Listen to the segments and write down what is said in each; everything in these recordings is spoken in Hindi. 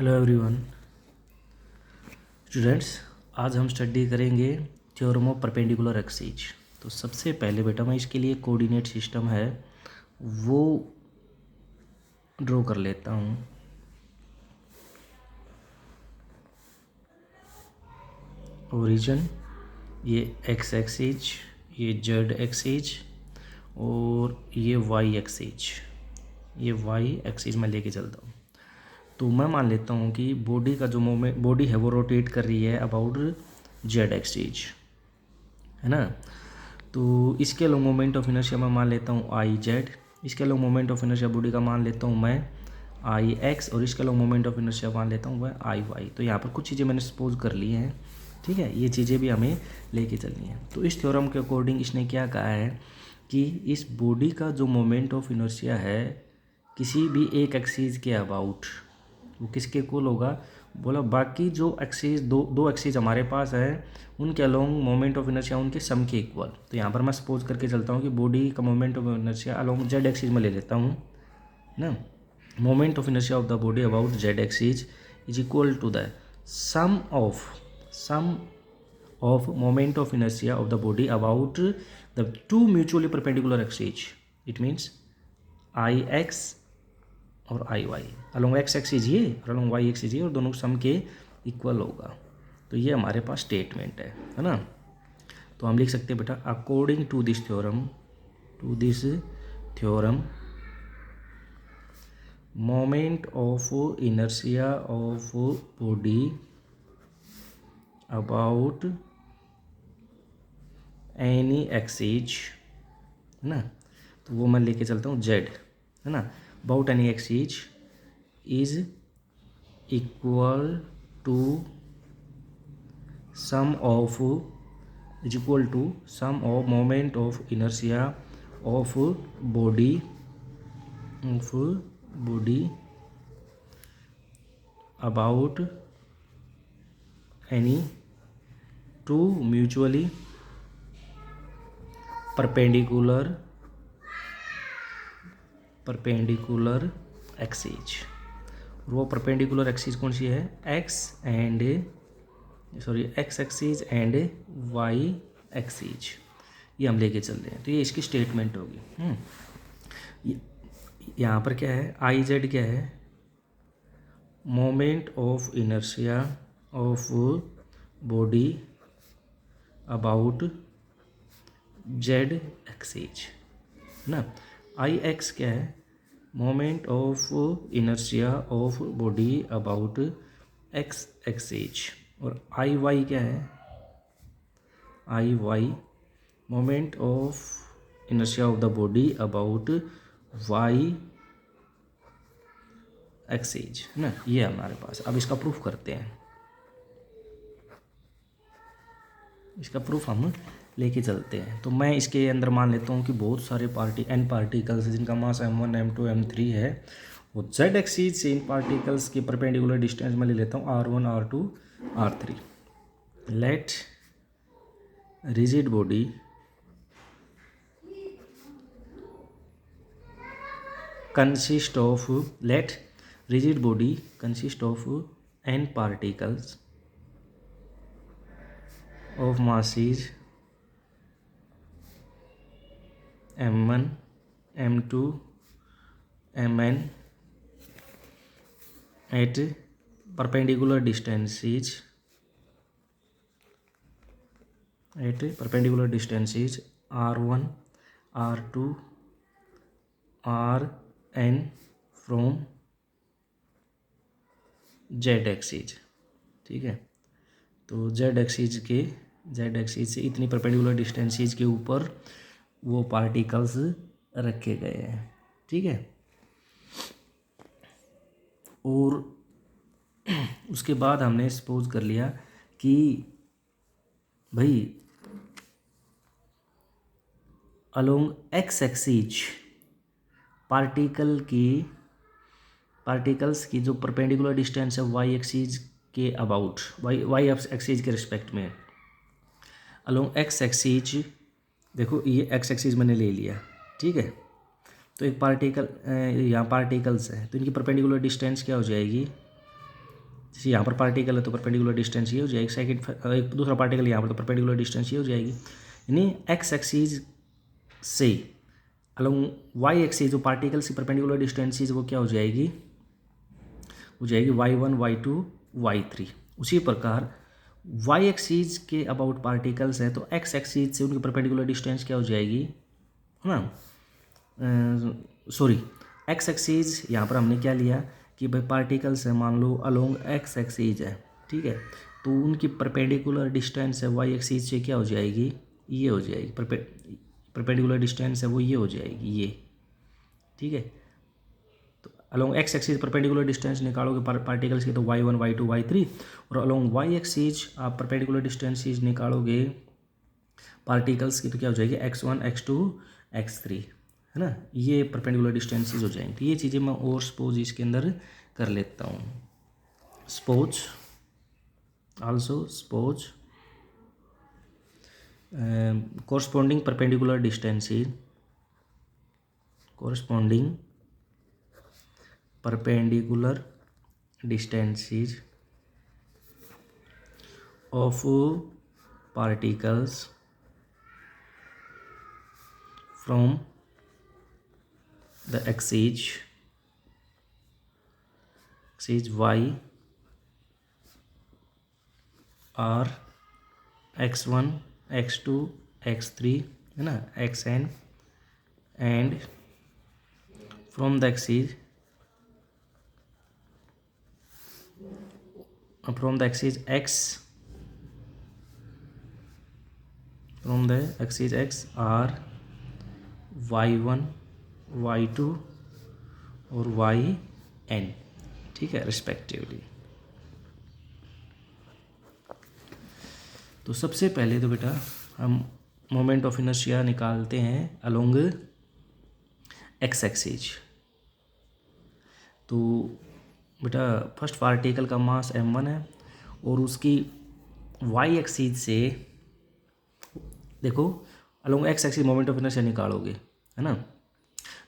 हेलो एवरीवन स्टूडेंट्स, आज हम स्टडी करेंगे थ्योरम ऑफ परपेंडिकुलर एक्सिस। तो सबसे पहले बेटा मैं इसके लिए कोऑर्डिनेट सिस्टम है वो ड्रॉ कर लेता हूँ। ओरिजिन ये एक्स एक्सिस, ये जेड एक्सिस और ये वाई एक्सिस। ये वाई एक्सिस मैं लेके चलता हूँ। तो मैं मान लेता हूँ कि बॉडी का जो मोमेंट बॉडी है वो रोटेट कर रही है अबाउट जेड एक्सिस, है ना। तो इसके अलॉन्ग मोमेंट ऑफ इनर्शिया मैं मान लेता हूँ आई जेड। इसके along moment of inertia body का मान लेता हूँ मैं आई एक्स, और इसके अलॉन्ग मोमेंट ऑफ इनर्शिया मान लेता हूँ मैं आई वाई। तो यहाँ पर कुछ चीज़ें मैंने सपोज कर ली हैं, ठीक है। ये चीज़ें भी हमें लेके चलनी है। तो इस थ्योरम के अकॉर्डिंग इसने क्या कहा है कि इस बॉडी का जो मोमेंट ऑफ इनर्शिया है किसी भी एक एक्सिस के अबाउट वो किसके इक्वल होगा। बोला बाकी जो एक्सिस दो एक्सिस हमारे पास है उनके अलोंग मोमेंट ऑफ इनर्शिया उनके सम के इक्वल। तो यहाँ पर मैं सपोज करके चलता हूँ कि बॉडी का moment of inertia along Z axis में ले लेता हूँ ना। Moment of inertia of the body about Z axis is equal to the sum of moment of inertia of the body about the two mutually perpendicular axis. It means I X और I Y along X axis ये और अलोंग वाई एक्सिस ये, और दोनों सम के इक्वल होगा। तो ये हमारे पास स्टेटमेंट है ना। तो हम लिख सकते हैं बेटा according to this theorem moment of inertia of body about any axis, है ना। तो वो मैं लेके चलता हूँ जेड, है ना। About any axis is equal to sum of moment of inertia of body about any two mutually perpendicular axis. वो परपेंडिकुलर एक्सिस कौन सी है, X axis and Y axis. ये हम लेके चल रहे हैं। तो ये इसकी स्टेटमेंट होगी। यहाँ पर क्या है, आई जेड क्या है, moment of inertia of body about Z axis ना। आई एक्स क्या है, moment of inertia of body about X axis. और आई वाई क्या है, I Y moment of inertia of the body about Y axis, है ना। ये है हमारे पास। अब इसका प्रूफ करते हैं। इसका प्रूफ हम लेके चलते हैं। तो मैं इसके अंदर मान लेता हूँ कि बहुत सारे एन पार्टिकल्स जिनका मास m1 m2 m3 है, वो जेड एक्सिस से इन पार्टिकल्स की परपेंडिकुलर डिस्टेंस में ले लेता हूँ r1 r2 r3। Let rigid body consist of n particles of masses m1 m2 mn at perpendicular distances r1 r2 rn from Z axis, ठीक है। तो जेड एक्सिस से इतनी परपेंडिकुलर डिस्टेंसेज के ऊपर वो पार्टिकल्स रखे गए हैं, ठीक है। और उसके बाद हमने सपोज कर लिया कि भाई अलोंग एक्स एक्सिस पार्टिकल्स की जो परपेंडिकुलर डिस्टेंस है वाई एक्सिस के अबाउट वाई एक्सिस के रिस्पेक्ट में अलोंग एक्स एक्सिस। देखो ये एक्स एक्सिस मैंने ले लिया, ठीक है। तो एक पार्टिकल यहाँ पार्टिकल्स है, तो इनकी परपेंडिकुलर डिस्टेंस क्या हो जाएगी, जैसे यहाँ पर पार्टिकल है तो परपेंडिकुलर डिस्टेंस ये हो जाएगी, सेकंड एक दूसरा पार्टिकल यहाँ पर तो परपेंडिकुलर डिस्टेंस ये हो जाएगी। यानी एक्स एक्सीज से अलोंग वाई एक्सीज जो पार्टिकल्स की परपेंडिकुलर डिस्टेंसेज वो क्या हो जाएगी, हो जाएगी y1 y2 y3। उसी प्रकार वाई एक्सीज के अबाउट पार्टिकल्स है तो एक्स एक्सीज से उनकी परपेंडिकुलर डिस्टेंस क्या हो जाएगी, है ना, सॉरी एक्स एक्सीज यहाँ पर हमने क्या लिया कि भाई पार्टिकल्स है मान लो अलोंग एक्स एक्सीज है, ठीक है, तो उनकी परपेंडिकुलर डिस्टेंस है वाई एक्सीज से क्या हो जाएगी, ये हो जाएगी, परपेंडिकुलर डिस्टेंस है वो ये हो जाएगी ये, ठीक है। तो along x axes perpendicular distance निकालोगे पार्टिकल्स की तो y1 y2 y3, और अलोंग वाई एक्सीज आप परपेंडिकुलर डिस्टेंसेज निकालोगे पार्टिकल्स की तो क्या हो जाएगी x1 x2 x3, है ना, ये परपेंडिकुलर डिस्टेंसेज हो जाएंगे। तो ये चीज़ें मैं और सपोज इसके अंदर कर लेता हूँ। Suppose also suppose corresponding perpendicular distances of particles from the axis y are x1 x2 x3, है ना, xn, and from the axis x are y1 y2 और yn, ठीक है, रिस्पेक्टिवली। तो सबसे पहले तो बेटा हम मोमेंट ऑफ इनर्शिया निकालते हैं अलोंग एक्स एक्सिस। तो बेटा फर्स्ट पार्टिकल का मास m1 है और उसकी वाई एक्सिस से देखो along X axis moment of inertia निकालोगे, है ना।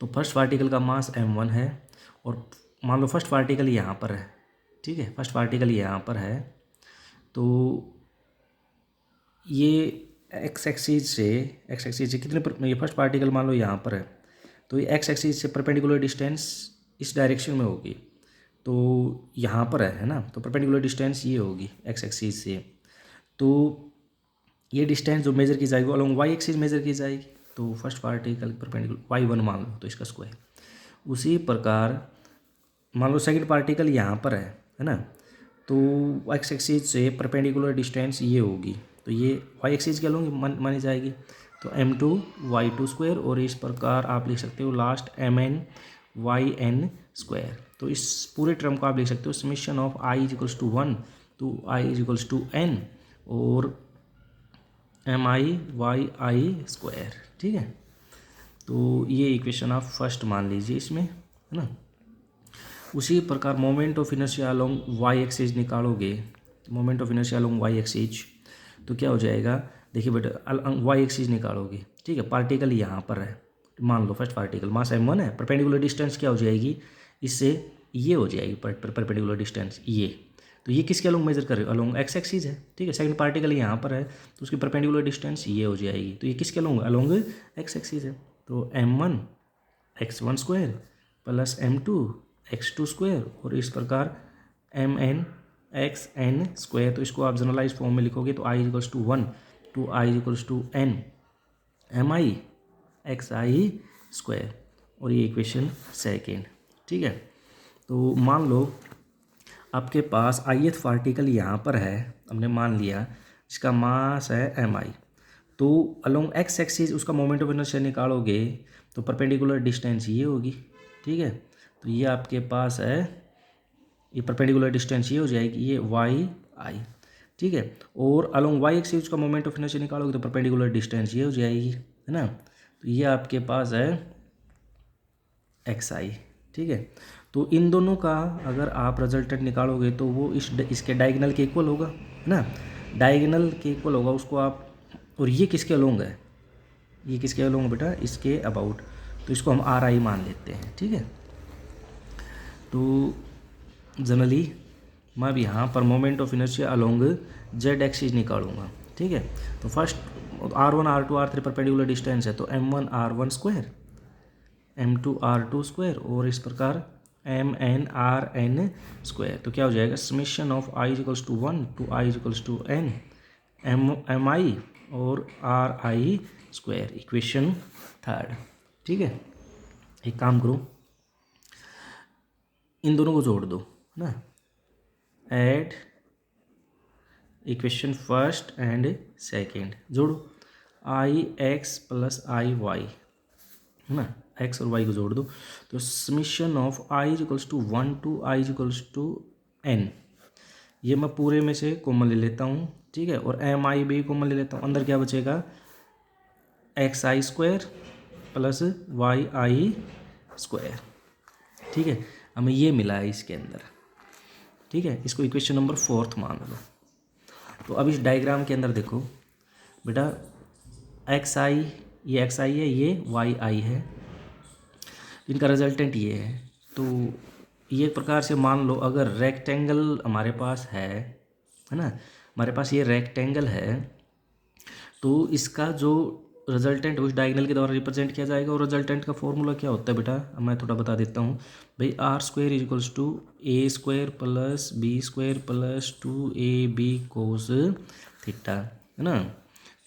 तो फर्स्ट पार्टिकल का मास m1 है और मान लो फर्स्ट पार्टिकल यहाँ पर है, ठीक है, फर्स्ट पार्टिकल यहाँ पर है, तो ये एक्स एक्सिस से कितने ये फर्स्ट पार्टिकल मान लो यहाँ पर है, तो ये एक्स एक्सिस से परपेंडिकुलर डिस्टेंस इस डायरेक्शन में होगी, तो यहाँ पर है ना, तो परपेंडिकुलर डिस्टेंस ये होगी एक्स एक्सिस से। तो ये डिस्टेंस जो मेजर की जाएगी वो अलोंग वाई एक्सिस मेजर की जाएगी, तो फर्स्ट पार्टिकल परपेंडिकुलर y1 मान लो तो इसका स्क्वायर। उसी प्रकार मान लो सेकंड पार्टिकल यहाँ पर है ना, तो एक्स एक्सिस से परपेंडिकुलर डिस्टेंस ये होगी, तो ये वाई एक्सिस क्या लूँगी मानी जाएगी, तो m2 y2 स्क्वायर, और इस प्रकार आप लिख सकते हो लास्ट mn yn स्क्वायर। तो इस पूरे टर्म को आप लिख सकते हो summation of i equals to 1 to i equals to n और mi yi स्क्वायर, ठीक है। तो ये इक्वेशन आप फर्स्ट मान लीजिए इसमें, है ना। उसी प्रकार moment of inertia along Y axis निकालोगे, moment of inertia along Y axis तो क्या हो जाएगा, देखिए बेटा वाई एक्सिस निकालोगे, ठीक है, पार्टिकल यहाँ पर है, मान लो फर्स्ट पार्टिकल मास m1 है, परपेंडिकुलर डिस्टेंस क्या हो जाएगी इससे ये हो जाएगी परपेंडिकुलर डिस्टेंस ये, तो ये किसके अलोंग मेजर कर रहे हो, अलोंग एक्स एक्सिस है, ठीक है। सेकंड पार्टिकल यहाँ पर है तो उसकी परपेंडिकुलर डिस्टेंस ये हो जाएगी, तो ये किसके अलोंग, अलोंग एक्स एक्सिस है, तो m1 x1 square plus m2 x2 square और इस प्रकार mn xn स्क्वायर। तो इसको आप जनरलाइज फॉर्म में लिखोगे तो i equals to 1 to i equals to n mi xi square, और ये इक्वेशन सेकेंड, ठीक है। तो मान लो आपके पास ith पार्टिकल यहाँ पर है, हमने मान लिया इसका मास है mi, तो अलोंग एक्स एक्सिस उसका मोमेंट ऑफ इनर्शिया निकालोगे तो परपेंडिकुलर डिस्टेंस ये होगी, ठीक है। तो ये आपके पास है, ये परपेंडिकुलर डिस्टेंस ये हो जाएगी ये वाई आई, ठीक है। और अलोंग वाई एक्सिस का मोमेंट ऑफ इनर्शिया निकालोगे तो परपेंडिकुलर डिस्टेंस ये हो जाएगी, है ना। तो ये आपके पास है एक्स आई, ठीक है। तो इन दोनों का अगर आप रिजल्टेंट निकालोगे तो वो इसके डायगोनल के इक्वल होगा, है ना, डायगोनल के इक्वल होगा उसको आप। और ये किसके अलोंग है, ये किसके अलोंग बेटा, इसके अबाउट, तो इसको हम RI मान लेते हैं, ठीक है। तो जनरली मैं अब यहाँ पर moment of inertia along Z axis निकालूंगा। ठीक है, तो first R1 R2 R3 perpendicular distance है, तो M1 R1 square, M2 R2 square और इस प्रकार MN RN स्क्वायर। तो क्या हो जाएगा, summation of I equals to 1 to I equals to N MI और RI स्क्वायर, इक्वेशन थर्ड। ठीक है, एक काम करो, इन दोनों को जोड़ दो ना, add equation first and second, जोड़ो, i x plus I y है ना, एक्स और वाई को जोड़ दो, तो summation of i equals to 1 to i equals to N, ये मैं पूरे में से कॉमन ले लेता हूँ। ठीक है, और एम आई भी कॉमन ले लेता हूँ, अंदर क्या बचेगा, एक्स आई स्क्वायर प्लस वाई आई स्क्वायर। ठीक है, हमें ये मिला है इसके अंदर। ठीक है, इसको इक्वेशन नंबर 4 मान लो। तो अब इस डायग्राम के अंदर देखो बेटा, एक्स आई, ये एक्स आई है, ये वाई आई है, इनका रिजल्टेंट ये है। तो ये एक प्रकार से मान लो, अगर रेक्टेंगल हमारे पास है ना, हमारे पास ये रेक्टेंगल है, तो इसका जो रिजल्टेंट उस डायगोनल के द्वारा रिप्रेजेंट किया जाएगा। और रिजल्टेंट का फॉर्मूला क्या होता है बेटा, मैं थोड़ा बता देता हूँ भाई, r square equals to a square plus b square plus 2ab cos theta, है ना।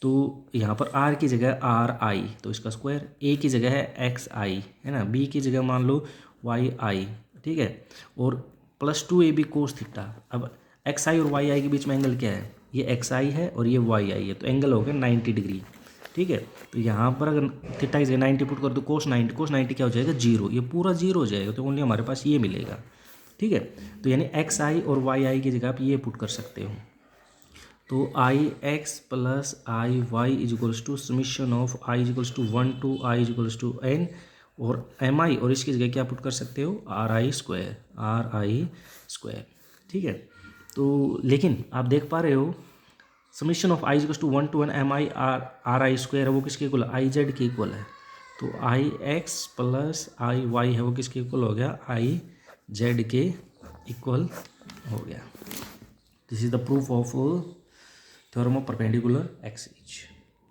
तो यहाँ पर आर की जगह आर आई, तो इसका स्क्वायर, ए की जगह है एक्स आई, है ना, बी की जगह मान लो वाई आई। ठीक है, और प्लस 2ab कोस थीटा। अब एक्स आई और वाई आई के बीच में एंगल क्या है, ये एक्स आई है और ये वाई आई है, तो एंगल हो गया 90 डिग्री। ठीक है, तो यहाँ पर अगर थीटा की जगह 90 पुट कर दो, कोस 90 क्या हो जाएगा, 0, ये पूरा 0 हो जाएगा, तो ओनली हमारे पास ये मिलेगा। ठीक है, तो यानी एक्स आई और वाई आई की जगह आप ये पुट कर सकते हो। तो I x plus I Y is equals to summation of I is equals to 1 to I is equals to N और एम आई, और इसकी जगह क्या पुट कर सकते हो, आर आई स्क्वायर। ठीक है, तो लेकिन आप देख पा रहे हो, summation of i equals to 1 to 1 MI r i square है, वो किसके इक्वल है, आई जेड के इक्वल है। तो I x plus I y है, वो किसके इक्वल हो गया, आई जेड के इक्वल हो गया। This is the proof of theorem of perpendicular axis.